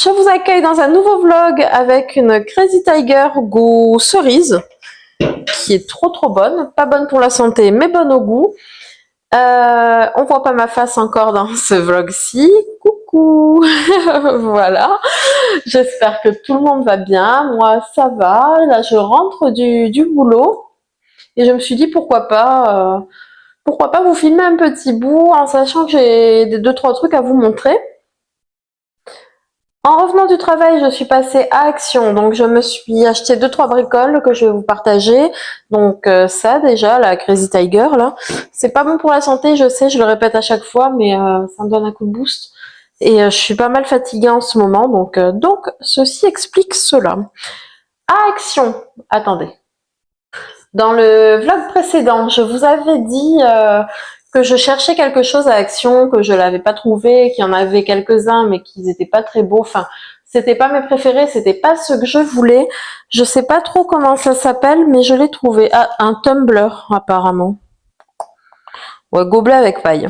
je vous accueille dans un nouveau vlog avec une Crazy Tiger goût cerise qui est trop bonne, pas bonne pour la santé mais bonne au goût. On voit pas ma face encore dans ce vlog-ci, coucou. Voilà, j'espère que tout le monde va bien, moi ça va, là je rentre du boulot et je me suis dit pourquoi pas vous filmer un petit bout en sachant que j'ai des 2-3 trucs à vous montrer. En revenant du travail, je suis passée à Action, donc je me suis acheté 2-3 bricoles que je vais vous partager. Donc ça déjà, la Crazy Tiger là, c'est pas bon pour la santé, je sais, je le répète à chaque fois, mais ça me donne un coup de boost. Et je suis pas mal fatiguée en ce moment, donc ceci explique cela. À Action, attendez. Dans le vlog précédent, je vous avais dit que je cherchais quelque chose à Action, que je l'avais pas trouvé, qu'il y en avait quelques-uns, mais qu'ils étaient pas très beaux. Enfin, c'était pas mes préférés, c'était pas ce que je voulais. Je sais pas trop comment ça s'appelle, mais je l'ai trouvé. Ah, un tumbler, apparemment. Ouais, gobelet avec paille.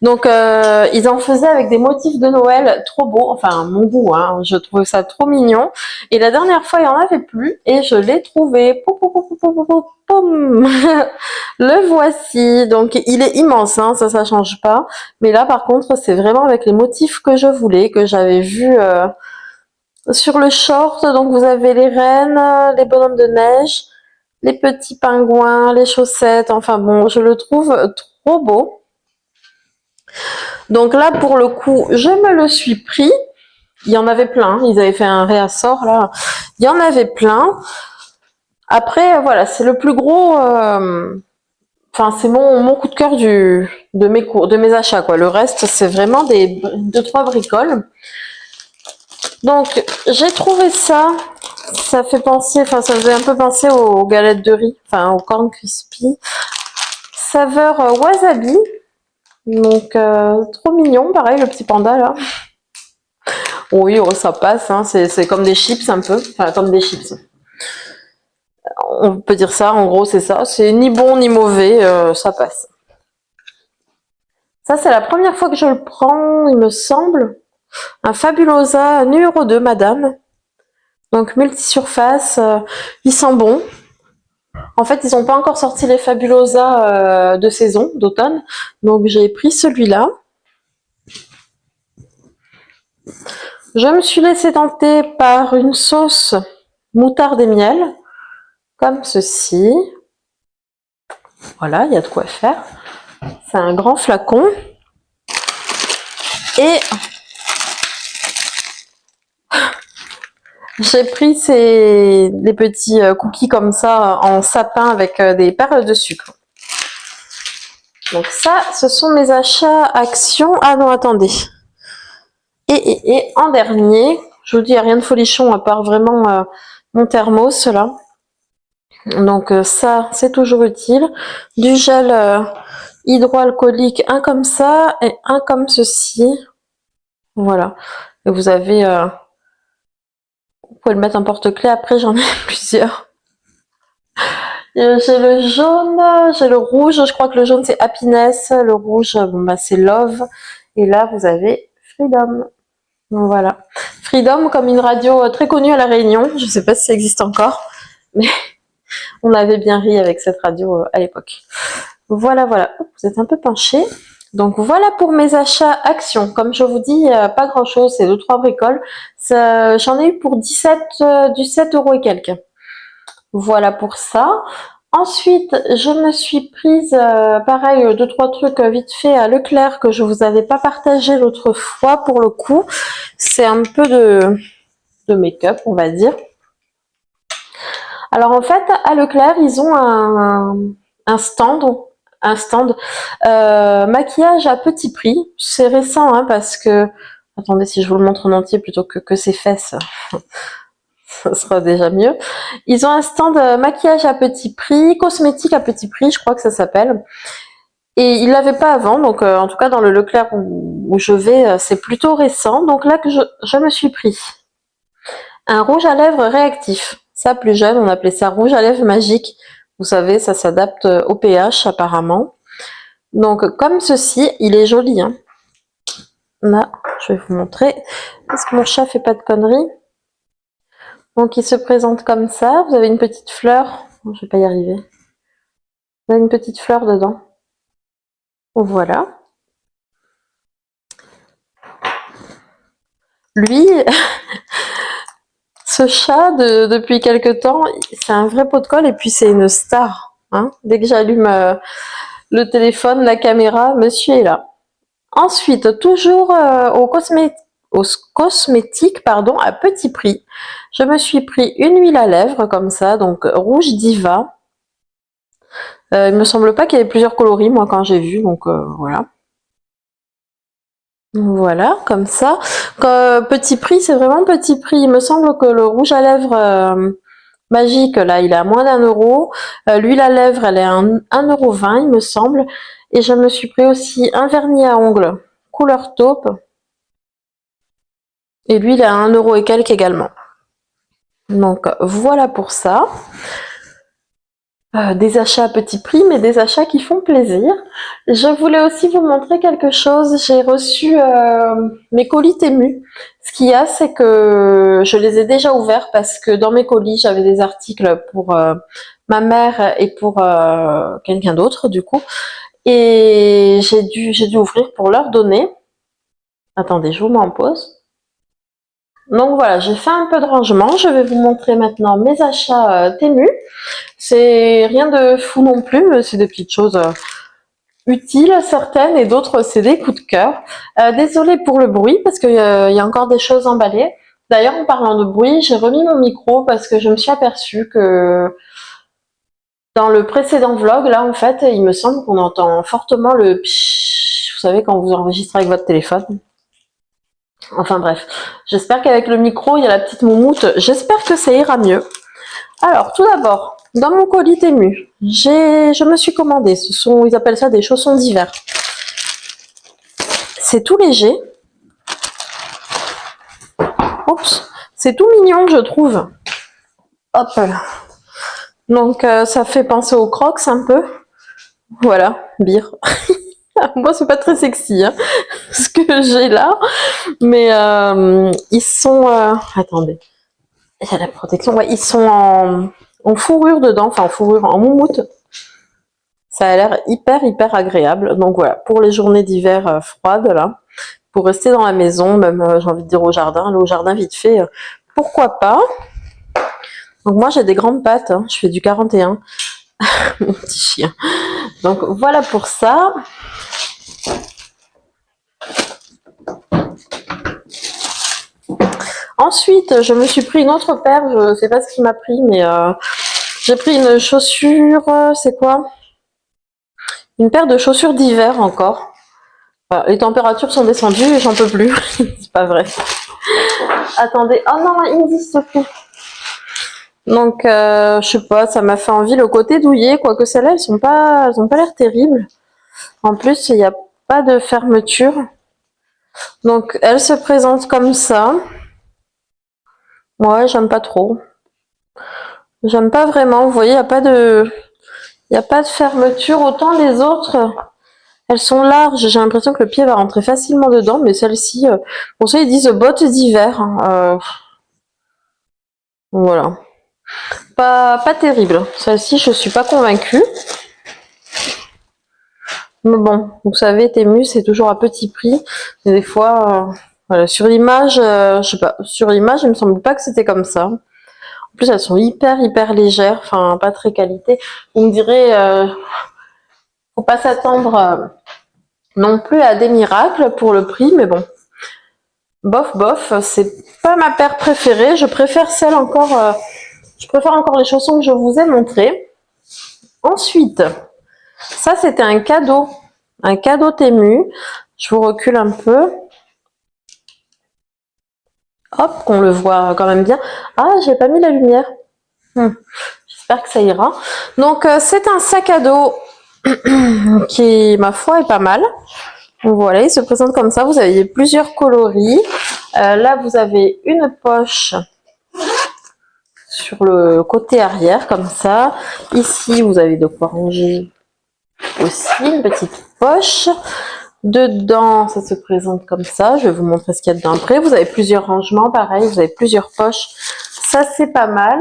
Donc, ils en faisaient avec des motifs de Noël trop beaux. Enfin, mon goût, hein. Je trouvais ça trop mignon. Et la dernière fois, il n'y en avait plus. Et je l'ai trouvé. Poum, poum, poum, poum, poum, poum. Le voici. Donc, il est immense, hein. Ça change pas. Mais là, par contre, c'est vraiment avec les motifs que je voulais, que j'avais vu sur le short. Donc, vous avez les rennes, les bonhommes de neige, les petits pingouins, les chaussettes. Enfin bon, je le trouve trop beau. Donc là, pour le coup, je me le suis pris. Il y en avait plein. Ils avaient fait un réassort, là. Il y en avait plein. Après, voilà, c'est le plus gros... Enfin, c'est mon coup de cœur de mes achats, quoi. Le reste, c'est vraiment des 2-3 bricoles. Donc, j'ai trouvé ça. Ça fait penser... Enfin, ça faisait un peu penser aux galettes de riz. Enfin, aux corn crispy. Saveur wasabi. Donc, trop mignon. Pareil, le petit panda, là. Oui, oh, ça passe, hein. C'est comme des chips un peu, enfin comme des chips. On peut dire ça, en gros c'est ça, c'est ni bon ni mauvais, ça passe. Ça c'est la première fois que je le prends, il me semble. Un Fabulosa numéro 2, madame. Donc multisurface, il sent bon. En fait, ils n'ont pas encore sorti les Fabulosa de saison, d'automne. Donc j'ai pris celui-là. Je me suis laissée tenter par une sauce moutarde et miel. Comme ceci. Voilà, il y a de quoi faire. C'est un grand flacon. Et j'ai pris des petits cookies comme ça en sapin avec des perles de sucre. Donc ça, ce sont mes achats Action. Ah non, attendez. Et en dernier, je vous dis, il n'y a rien de folichon à part vraiment mon thermos là. Donc ça, c'est toujours utile. Du gel hydroalcoolique, un comme ça et un comme ceci. Voilà. Et vous avez... vous pouvez le mettre en porte-clés. Après, j'en ai plusieurs. J'ai le jaune, j'ai le rouge. Je crois que le jaune, c'est Happiness. Le rouge, bon, bah, c'est Love. Et là, vous avez Freedom. Donc, voilà. Freedom, comme une radio très connue à La Réunion. Je ne sais pas si ça existe encore. Mais on avait bien ri avec cette radio à l'époque. Voilà, voilà. Vous êtes un peu penché. Donc voilà pour mes achats Action. Comme je vous dis, pas grand chose, c'est 2-3 bricoles. J'en ai eu pour 17 € et quelques. Voilà pour ça. Ensuite, je me suis prise, pareil, 2-3 trucs vite fait à Leclerc que je vous avais pas partagé l'autre fois pour le coup. C'est un peu de make-up, on va dire. Alors en fait, à Leclerc, ils ont un stand maquillage à petit prix. C'est récent hein, parce que... Attendez, si je vous le montre en entier plutôt que ses fesses, ça sera déjà mieux. Ils ont un stand maquillage à petit prix, cosmétique à petit prix, je crois que ça s'appelle. Et ils l'avaient pas avant, donc en tout cas dans le Leclerc où je vais, c'est plutôt récent. Donc là que je me suis pris un rouge à lèvres réactif. Ça, plus jeune, on appelait ça rouge à lèvres magique. Vous savez, ça s'adapte au pH apparemment. Donc, comme ceci, il est joli. Hein. Là, je vais vous montrer. Est-ce que mon chat fait pas de conneries? Donc, il se présente comme ça. Vous avez une petite fleur. Je vais pas y arriver. Vous avez une petite fleur dedans. Voilà. Lui, ce chat, depuis quelque temps, c'est un vrai pot de colle et puis c'est une star. Hein. Dès que j'allume le téléphone, la caméra, monsieur est là. Ensuite, toujours aux cosmétiques, pardon, à petit prix, je me suis pris une huile à lèvres comme ça, donc rouge Diva. Il me semble pas qu'il y ait plusieurs coloris, moi, quand j'ai vu, donc voilà. Voilà, comme ça. Petit prix, c'est vraiment petit prix. Il me semble que le rouge à lèvres magique, là, il est à moins d'1 euro. L'huile à lèvres, elle est à 1,20 €, il me semble. Et je me suis pris aussi un vernis à ongles couleur taupe. Et lui, il est à 1 € et quelques également. Donc voilà pour ça. Des achats à petit prix, mais des achats qui font plaisir. Je voulais aussi vous montrer quelque chose. J'ai reçu mes colis Temu. Ce qu'il y a, c'est que je les ai déjà ouverts parce que dans mes colis, j'avais des articles pour ma mère et pour quelqu'un d'autre, du coup. Et j'ai dû ouvrir pour leur donner. Attendez, je vous mets en pause. Donc voilà, j'ai fait un peu de rangement. Je vais vous montrer maintenant mes achats Temu. C'est rien de fou non plus, mais c'est des petites choses utiles, certaines, et d'autres, c'est des coups de cœur. Désolée pour le bruit, parce qu'il y a encore des choses emballées. D'ailleurs, en parlant de bruit, j'ai remis mon micro parce que je me suis aperçue que dans le précédent vlog, là, en fait, il me semble qu'on entend fortement le pshhh, vous savez, quand vous enregistrez avec votre téléphone. Enfin bref, j'espère qu'avec le micro, il y a la petite moumoute. J'espère que ça ira mieux. Alors, tout d'abord, dans mon colis Temu, je me suis commandé, ils appellent ça des chaussons d'hiver. C'est tout léger. Oups, c'est tout mignon, je trouve. Hop là. Donc, ça fait penser aux Crocs un peu. Voilà, bire. Moi, c'est pas très sexy, hein, ce que j'ai là. Mais ils sont... attendez. Il y a la protection. Ouais, ils sont en fourrure dedans, enfin en fourrure, en moumoute. Ça a l'air hyper agréable. Donc voilà, pour les journées d'hiver froides, là, pour rester dans la maison, même j'ai envie de dire au jardin, aller au jardin vite fait, pourquoi pas. Donc moi j'ai des grandes pattes, hein, je fais du 41, mon petit chien. Donc voilà pour ça. Ensuite, je me suis pris une autre paire, je sais pas ce qui m'a pris, mais j'ai pris une chaussure, c'est quoi? Une paire de chaussures d'hiver encore. Enfin, les températures sont descendues et j'en peux plus. C'est pas vrai. Attendez, oh non, Indy, s'il te plaît. Donc, je sais pas, ça m'a fait envie le côté douillet, quoique celles-là, elles ont pas l'air terribles. En plus, il n'y a pas de fermeture. Donc, elles se présentent comme ça. Ouais, j'aime pas trop. J'aime pas vraiment. Vous voyez, il y a pas de fermeture. Autant les autres, elles sont larges. J'ai l'impression que le pied va rentrer facilement dedans, mais celle-ci, pour ça, ils disent bottes d'hiver. Voilà. Pas terrible. Celle-ci, je suis pas convaincue. Mais bon, vous savez, Temu, c'est toujours à petit prix. Et des fois, voilà, sur l'image, je sais pas, sur l'image, il me semble pas que c'était comme ça. En plus, elles sont hyper légères, enfin, pas très qualité. Vous me direz, faut pas s'attendre non plus à des miracles pour le prix, mais bon. Bof, c'est pas ma paire préférée. Je préfère je préfère encore les chaussons que je vous ai montrées. Ensuite, ça, c'était un cadeau Temu. Je vous recule un peu. Hop, qu'on le voit quand même bien. Ah, j'ai pas mis la lumière. J'espère que ça ira. Donc, c'est un sac à dos qui, ma foi, est pas mal. Donc, voilà, il se présente comme ça. Vous avez plusieurs coloris. Là, vous avez une poche sur le côté arrière, comme ça. Ici, vous avez de quoi ranger aussi, une petite poche. Dedans, ça se présente comme ça. Je vais vous montrer ce qu'il y a dedans après. Vous avez plusieurs rangements, pareil. Vous avez plusieurs poches. Ça, c'est pas mal.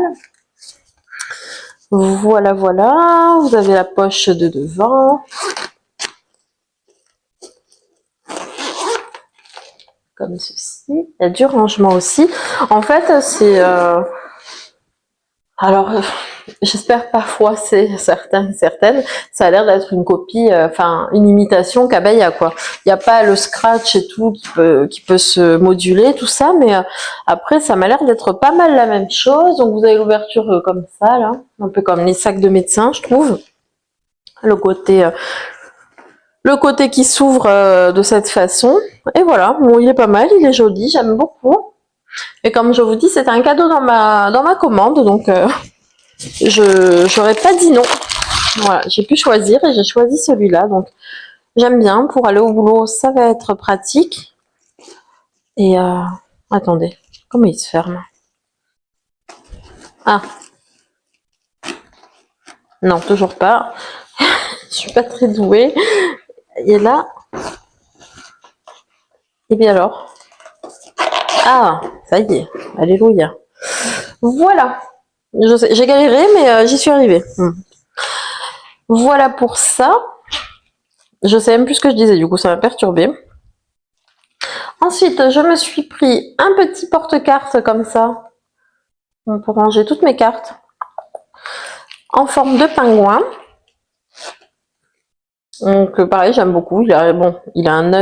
Voilà, voilà. Vous avez la poche de devant. Comme ceci. Il y a du rangement aussi. En fait, c'est... Alors, j'espère parfois, c'est certaines, ça a l'air d'être une copie, enfin, une imitation Cabaya, quoi. Il n'y a pas le scratch et tout qui peut se moduler, tout ça, mais après, ça m'a l'air d'être pas mal la même chose. Donc, vous avez l'ouverture comme ça, là, un peu comme les sacs de médecin, je trouve. Le côté qui s'ouvre de cette façon. Et voilà, bon, il est pas mal, il est joli, j'aime beaucoup. Et comme je vous dis, c'était un cadeau dans ma commande, donc j'aurais pas dit non. Voilà, j'ai pu choisir et j'ai choisi celui-là, donc j'aime bien. Pour aller au boulot, ça va être pratique. Et attendez, comment il se ferme? Ah, non, toujours pas. Je suis pas très douée. Et là, et bien alors? Ah, ça y est, alléluia. Voilà. Je sais, j'ai galéré, mais j'y suis arrivée. Voilà pour ça. Je sais même plus ce que je disais, du coup, ça m'a perturbée. Ensuite, je me suis pris un petit porte-carte comme ça pour ranger toutes mes cartes en forme de pingouin. Donc pareil, j'aime beaucoup. Il a un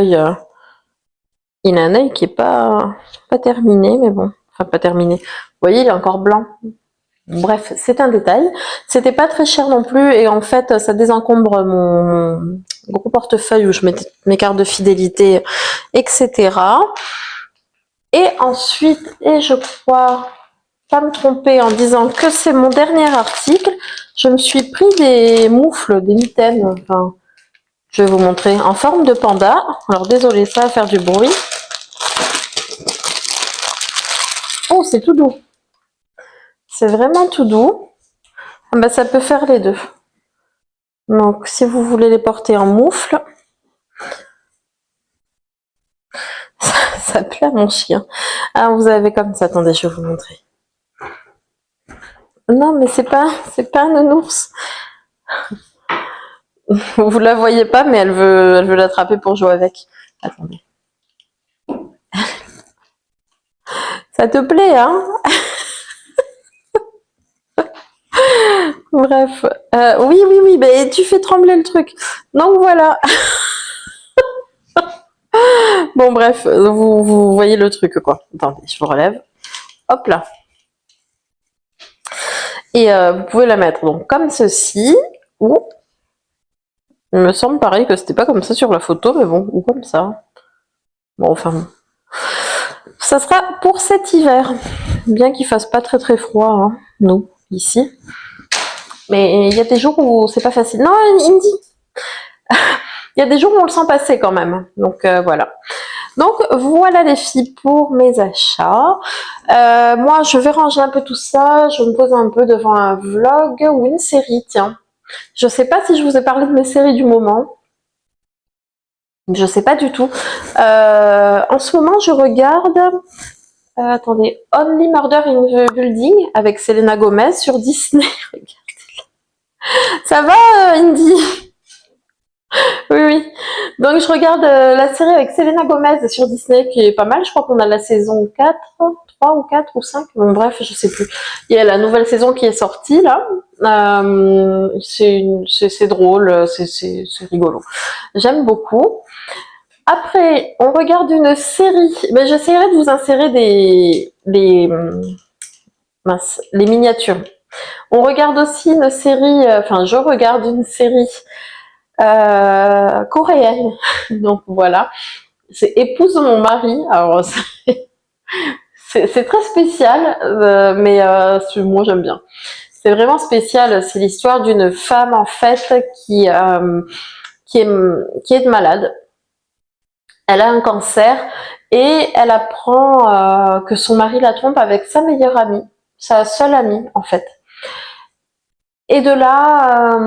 œil qui est pas terminé, mais bon, enfin pas terminé. Vous voyez, il est encore blanc. Bref, c'est un détail. C'était pas très cher non plus et en fait, ça désencombre mon gros portefeuille où je mets mes cartes de fidélité, etc. Et ensuite, et je crois pas me tromper en disant que c'est mon dernier article, je me suis pris des moufles, des mitaines, enfin, je vais vous montrer, en forme de panda. Alors désolé, ça va faire du bruit. Oh, c'est tout doux. C'est vraiment tout doux. Ah bah, ça peut faire les deux. Donc, si vous voulez les porter en moufle, ça plaît à mon chien. Ah, vous avez comme ça. Attendez, je vais vous montrer. Non, mais c'est pas un nounours. Vous la voyez pas, mais elle veut l'attraper pour jouer avec. Attendez. Ça te plaît, hein? Bref. Oui, mais tu fais trembler le truc. Donc voilà. Bon, bref, vous voyez le truc, quoi. Attendez, je vous relève. Hop là. Et vous pouvez la mettre donc comme ceci, ou il me semble pareil que c'était pas comme ça sur la photo, mais bon, ou comme ça. Bon, enfin, ça sera pour cet hiver. Bien qu'il fasse pas très très froid, hein, nous, ici. Mais il y a des jours où c'est pas facile. Non, Indy, il y a des jours où on le sent passer quand même. Donc voilà. Donc voilà les filles pour mes achats. Moi je vais ranger un peu tout ça. Je me pose un peu devant un vlog ou une série, tiens. Je sais pas si je vous ai parlé de mes séries du moment. Je sais pas du tout. En ce moment je regarde... attendez, Only Murder in the Building avec Selena Gomez sur Disney. Ça va, Indy? Oui. Donc je regarde la série avec Selena Gomez sur Disney qui est pas mal. Je crois qu'on a la saison 4, 3 ou 4 ou 5. Bon bref, je sais plus. Il y a la nouvelle saison qui est sortie là. C'est drôle, c'est rigolo. J'aime beaucoup. Après, on regarde une série. Mais j'essaierai de vous insérer les miniatures. On regarde aussi une série, enfin je regarde une série coréenne. Donc voilà, c'est Épouse mon mari. Alors c'est très spécial, mais moi j'aime bien. C'est vraiment spécial. C'est l'histoire d'une femme en fait qui est malade. Elle a un cancer et elle apprend que son mari la trompe avec sa meilleure amie, sa seule amie en fait. Et de là,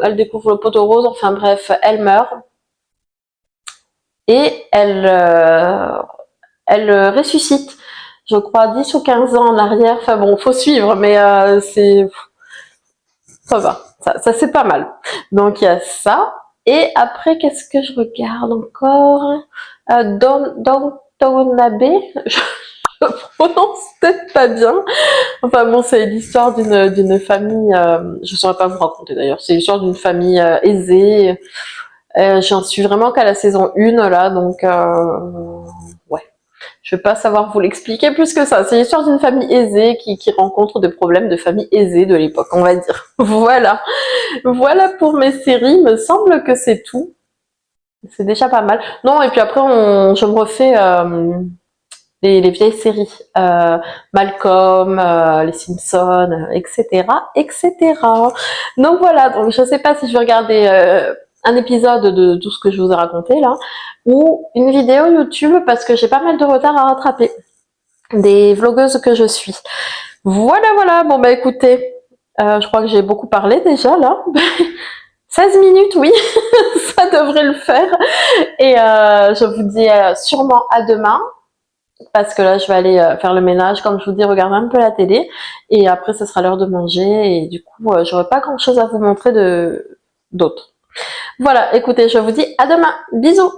elle découvre le pot aux roses. Enfin bref, elle meurt. et elle ressuscite, je crois 10 ou 15 ans en arrière. Enfin bon, faut suivre, mais ça va, ça c'est pas mal. Donc il y a ça. Et après, qu'est-ce que je regarde encore? Downton Abbey, je prononce peut-être pas bien. Enfin bon, c'est l'histoire d'une famille, je saurais pas vous raconter d'ailleurs, c'est l'histoire d'une famille aisée. J'en suis vraiment qu'à la saison 1 là, donc ouais. Je vais pas savoir vous l'expliquer plus que ça. C'est l'histoire d'une famille aisée qui rencontre des problèmes de famille aisée de l'époque, on va dire. Voilà. Voilà pour mes séries. Il me semble que c'est tout. C'est déjà pas mal. Non, et puis après, je me refais les vieilles séries. Malcolm, les Simpsons, etc., etc. Donc voilà. Donc je sais pas si je vais regarder un épisode de tout ce que je vous ai raconté là, ou une vidéo YouTube parce que j'ai pas mal de retard à rattraper des vlogueuses que je suis. Voilà, voilà. Bon bah écoutez, je crois que j'ai beaucoup parlé déjà là. 16 minutes, oui, ça devrait le faire. Et je vous dis sûrement à demain, parce que là je vais aller faire le ménage, comme je vous dis, regarder un peu la télé. Et après, ce sera l'heure de manger. Et du coup, j'aurai pas grand chose à vous montrer d'autre. Voilà, écoutez, je vous dis à demain. Bisous.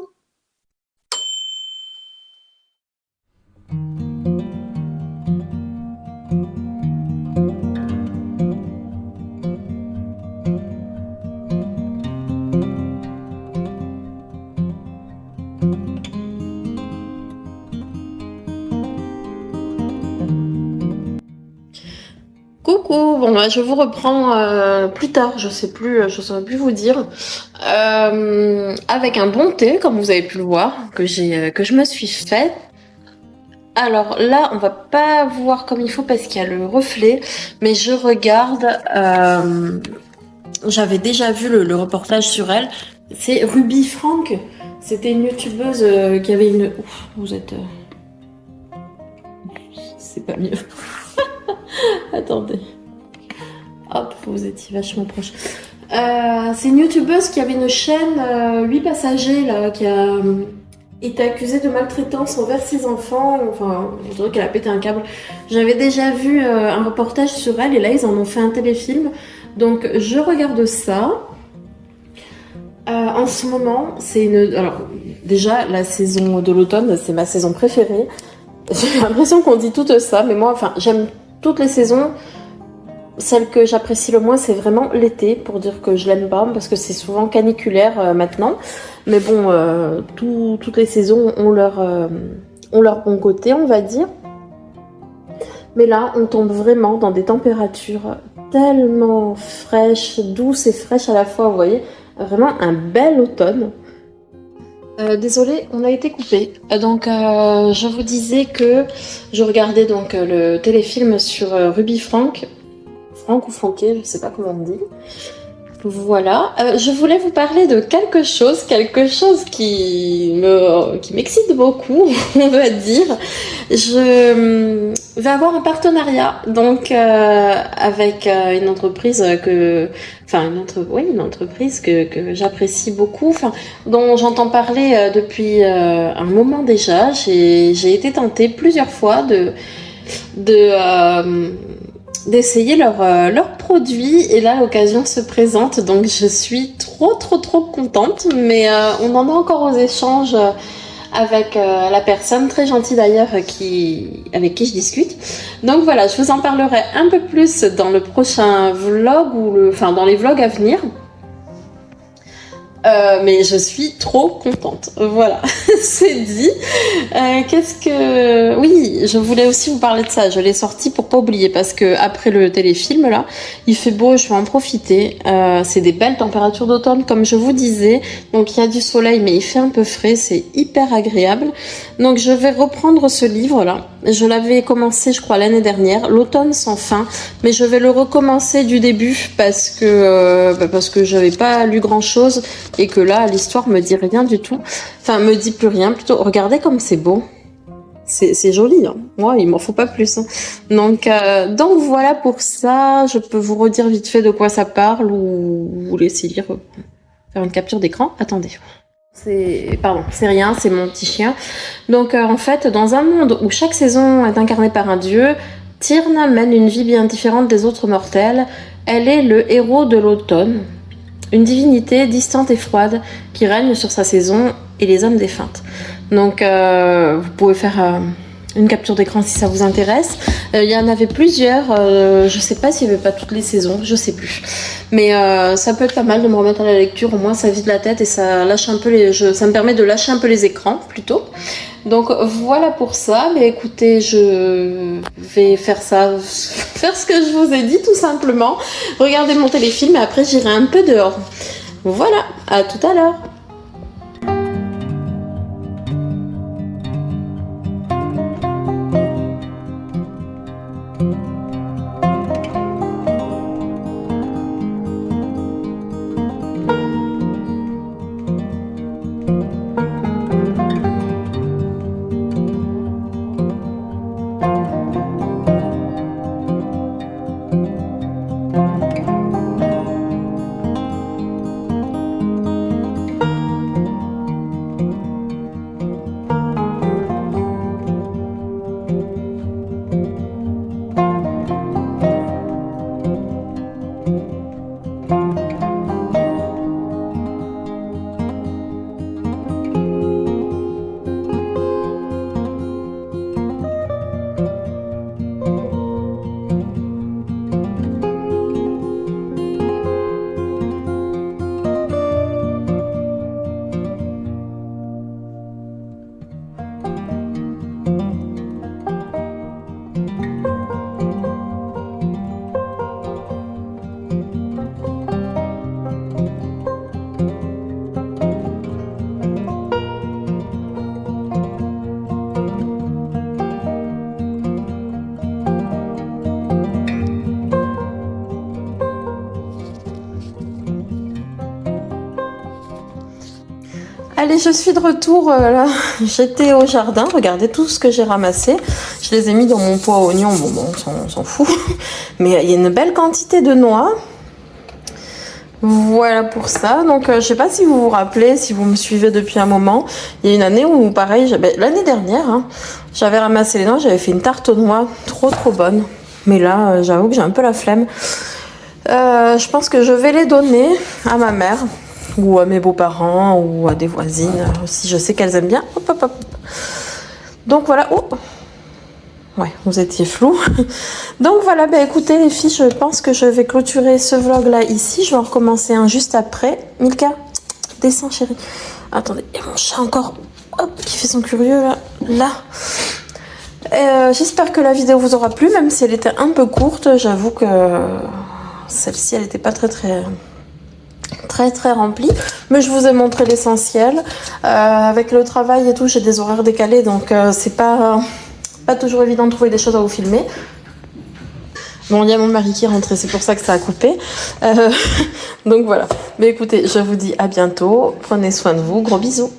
Coucou, bon bah, je vous reprends plus tard, je saurais plus vous dire, avec un bon thé comme vous avez pu le voir que je me suis fait. Alors là, on va pas voir comme il faut parce qu'il y a le reflet, mais je regarde. J'avais déjà vu le reportage sur elle. C'est Ruby Frank. C'était une youtubeuse qui avait une. Ouf, vous êtes. C'est pas mieux. Attendez. Hop, vous étiez vachement proche. C'est une youtubeuse qui avait une chaîne 8 passagers là, qui a été accusée de maltraitance envers ses enfants. Enfin, on dirait qu'elle a pété un câble. J'avais déjà vu un reportage sur elle et là ils en ont fait un téléfilm. Donc je regarde ça. En ce moment, c'est une. Alors déjà la saison de l'automne, c'est ma saison préférée. J'ai l'impression qu'on dit tout ça, mais moi, enfin, j'aime toutes les saisons. Celle que j'apprécie le moins, c'est vraiment l'été, pour dire que je l'aime pas, parce que c'est souvent caniculaire maintenant. Mais bon, toutes les saisons ont leur bon côté, on va dire. Mais là, on tombe vraiment dans des températures tellement fraîches, douces et fraîches à la fois, vous voyez. Vraiment un bel automne. Désolée, on a été coupé. Donc, je vous disais que je regardais donc le téléfilm sur Ruby Frank. Franck ou Franquet, je sais pas comment on dit. Voilà, je voulais vous parler de quelque chose qui m'excite beaucoup, on va dire. Je vais avoir un partenariat donc avec une entreprise une entreprise que j'apprécie beaucoup, dont j'entends parler depuis un moment déjà. J'ai été tentée plusieurs fois d'essayer leurs produits et là l'occasion se présente, donc je suis trop contente, mais on en a encore aux échanges avec la personne très gentille d'ailleurs avec qui je discute. Donc voilà, je vous en parlerai un peu plus dans le prochain vlog dans les vlogs à venir. Mais je suis trop contente. Voilà, c'est dit. Oui, je voulais aussi vous parler de ça. Je l'ai sorti pour pas oublier parce que après le téléfilm là, il fait beau, je vais en profiter. C'est des belles températures d'automne comme je vous disais. Donc il y a du soleil mais il fait un peu frais, c'est hyper agréable. Donc je vais reprendre ce livre là. Je l'avais commencé je crois l'année dernière, L'automne sans fin, mais je vais le recommencer du début parce que j'avais pas lu grand chose. Et que là, l'histoire me dit rien du tout. Enfin, me dit plus rien, plutôt. Regardez comme c'est beau. C'est joli, hein. Moi, il m'en faut pas plus. Hein. Donc voilà pour ça. Je peux vous redire vite fait de quoi ça parle ou vous laisser lire, faire une capture d'écran. Attendez. c'est rien, c'est mon petit chien. Donc en fait, dans un monde où chaque saison est incarnée par un dieu, Tyrn mène une vie bien différente des autres mortels. Elle est le héros de l'automne, une divinité distante et froide qui règne sur sa saison et les âmes défuntes. Donc vous pouvez faire une capture d'écran si ça vous intéresse. Il y en avait plusieurs, je sais pas s'il y avait pas toutes les saisons, je sais plus. Mais ça peut être pas mal de me remettre à la lecture, au moins ça vide la tête et ça lâche un peu ça me permet de lâcher un peu les écrans plutôt. Donc voilà pour ça, mais écoutez, je vais faire ce que je vous ai dit tout simplement. Regardez mon téléfilm et après j'irai un peu dehors. Voilà, à tout à l'heure. Allez, je suis de retour, là, j'étais au jardin, regardez tout ce que j'ai ramassé, je les ai mis dans mon pot à oignons, bon, on s'en fout, mais il y a une belle quantité de noix, voilà pour ça. Donc je sais pas si vous vous rappelez, si vous me suivez depuis un moment, il y a une année où pareil, l'année dernière, hein, j'avais ramassé les noix, j'avais fait une tarte aux noix, trop bonne, mais là, j'avoue que j'ai un peu la flemme. Je pense que je vais les donner à ma mère, ou à mes beaux-parents, ou à des voisines, si je sais qu'elles aiment bien. Hop, hop, hop. Donc voilà. Oh. Ouais, vous étiez flou. Donc voilà, bah écoutez les filles, je pense que je vais clôturer ce vlog là ici. Je vais en recommencer un juste après. Milka, descends chérie. Attendez, il y a mon chat encore, hop, qui fait son curieux là. J'espère que la vidéo vous aura plu, même si elle était un peu courte. J'avoue que celle-ci, elle n'était pas très remplie, mais je vous ai montré l'essentiel. Avec le travail et tout, j'ai des horaires décalés, donc c'est pas toujours évident de trouver des choses à vous filmer. Bon, il y a mon mari qui est rentré, c'est pour ça que ça a coupé. Donc voilà. Mais écoutez, je vous dis à bientôt. Prenez soin de vous. Gros bisous.